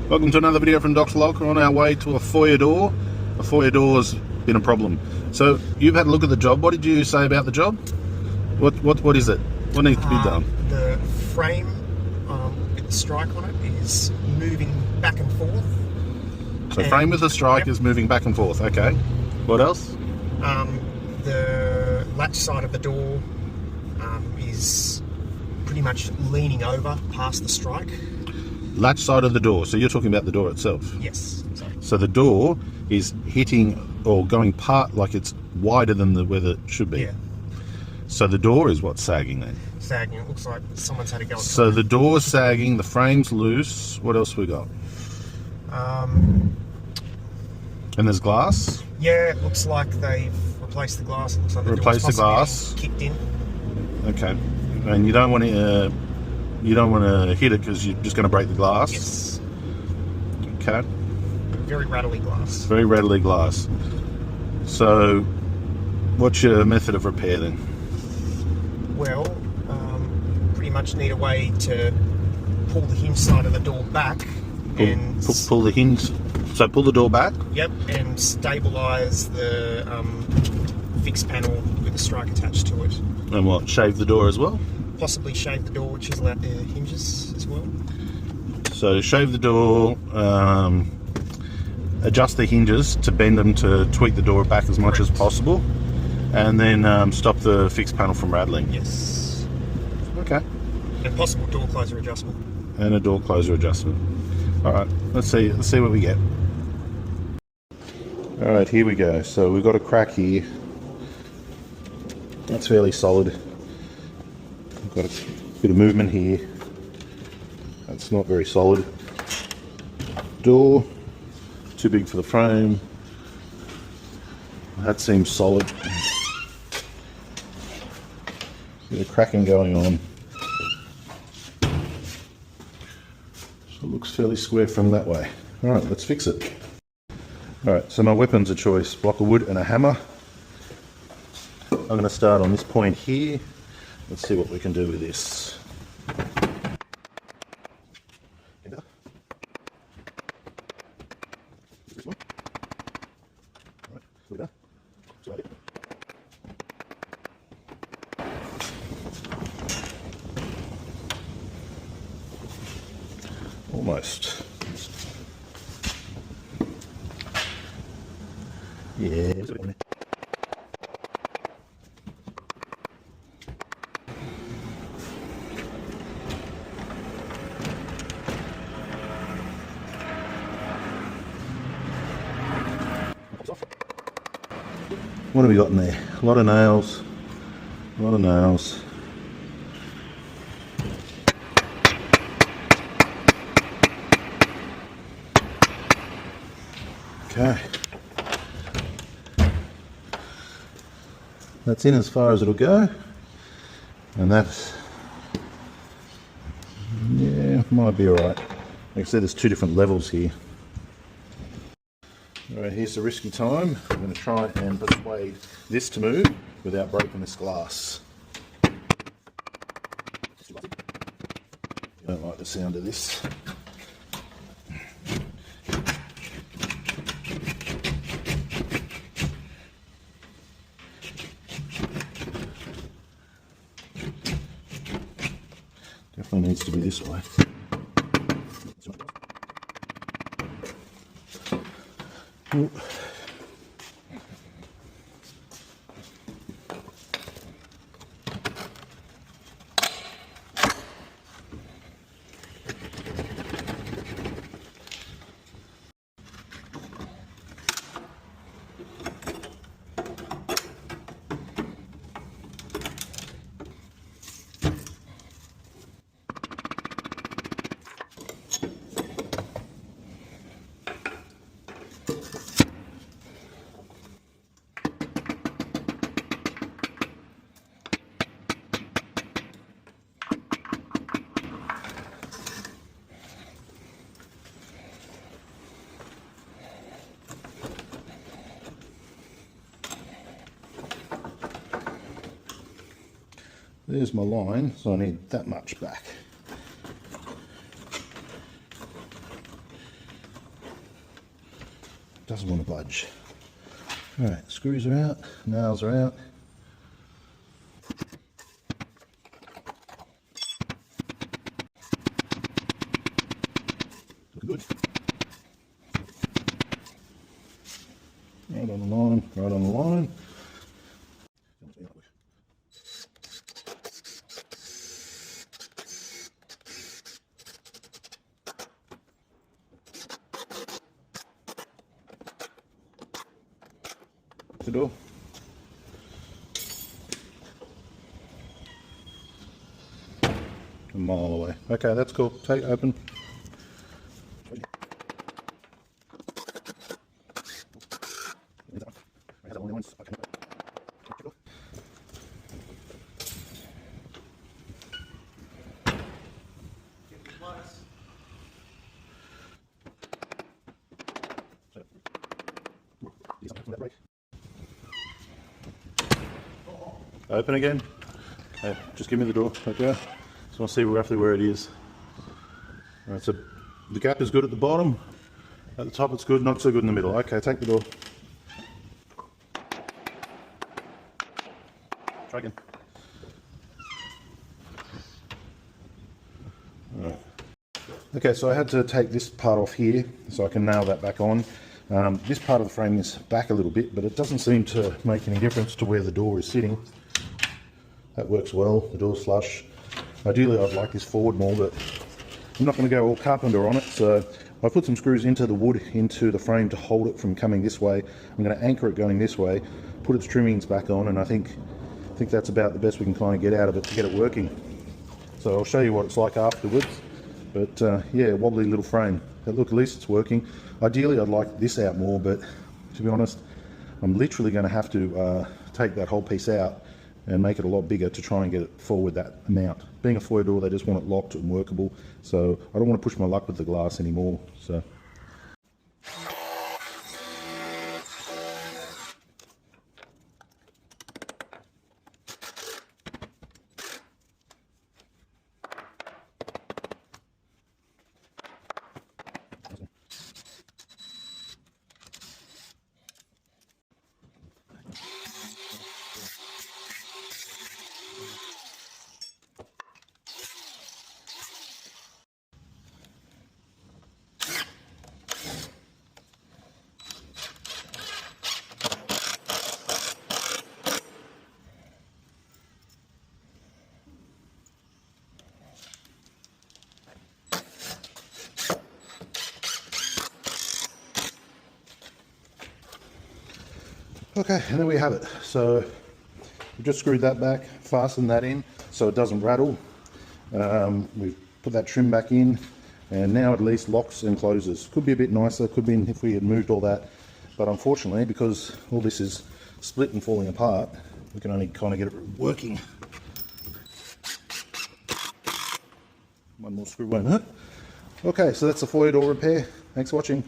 Welcome to another video from Doc's Lock. We're on our way to a foyer door. A foyer door's been a problem. So you've had a look at the job. What did you say about the job? What is it? What needs to be done? The frame with the strike on it is moving back and forth. So frame with the strike is moving back and forth. Okay. What else? The latch side of the door is pretty much leaning over past the strike. Latch side of the door. So you're talking about the door itself? Yes. Exactly. So the door is hitting or going part, like it's wider than where it should be. Yeah. So the door is what's sagging then? Sagging. It looks like someone's had a go at it. So the door's sagging, the frame's loose. What else we got? And there's glass? Yeah, it looks like they've replaced the glass. It looks like the Replaced the door's glass. possibly kicked in. Okay. And you don't want to hit it because you're just going to break the glass? Yes. Okay. Very rattly glass. Very readily glass. So what's your method of repair then? Well, pretty much need a way to pull the hinge side of the door back and pull the hinge. So pull the door back? Yep, and stabilise the fixed panel with the strike attached to it. And what? Shave the door as well? Possibly shave the door, chisel out the hinges as well. So shave the door, adjust the hinges to bend them to tweak the door back as much as possible, and then stop the fixed panel from rattling. Yes. Okay. And possible door closer adjustment. And a door closer adjustment. All right. Let's see what we get. All right, here we go. So we've got a crack here. That's fairly solid. We've got a bit of movement here. That's not very solid. Door, too big for the frame. That seems solid. Bit of cracking going on. So it looks fairly square from that way. All right, let's fix it. All right, so my weapons of choice, block of wood and a hammer. I'm going to start on this point here. Let's see what we can do with this. Almost. Yeah. What have we got in there? A lot of nails. A lot of nails. Okay. That's in as far as it'll go. And that's, yeah, might be alright. Like I said, there's two different levels here. Alright, here's the risky time. I'm going to try and persuade this to move without breaking this glass. You don't like the sound of this. Definitely needs to be this way. Ooh. There's my line, so I need that much back. Doesn't want to budge. Alright, screws are out, nails are out. Looking good. Right on the line, right on the line. The door. A mile away. Okay, that's cool. Take open. Open again. Okay, just give me the door. Okay. Just want to see roughly where it is. Alright, so the gap is good at the bottom. At the top it's good, not so good in the middle. Okay, take the door. Try again. Alright. Okay, so I had to take this part off here so I can nail that back on. This part of the frame is back a little bit, but it doesn't seem to make any difference to where the door is sitting. That works well, the door's flush. Ideally I'd like this forward more, but I'm not going to go all carpenter on it, so I put some screws into the wood, into the frame to hold it from coming this way. I'm going to anchor it going this way, put its trimmings back on, and I think that's about the best we can kind of get out of it to get it working. So I'll show you what it's like afterwards. But yeah, wobbly little frame. But look, at least it's working. Ideally I'd like this out more, but to be honest, I'm literally going to have to take that whole piece out and make it a lot bigger to try and get it forward that amount. Being a foyer door, they just want it locked and workable, so I don't want to push my luck with the glass anymore. So okay, and there we have it. So we've just screwed that back, fastened that in so it doesn't rattle. We've put that trim back in, and now at least locks and closes. Could be a bit nicer, could be if we had moved all that, but unfortunately, because all this is split and falling apart, we can only kind of get it working. One more screw won't hurt. Okay, so that's the foyer door repair. Thanks for watching.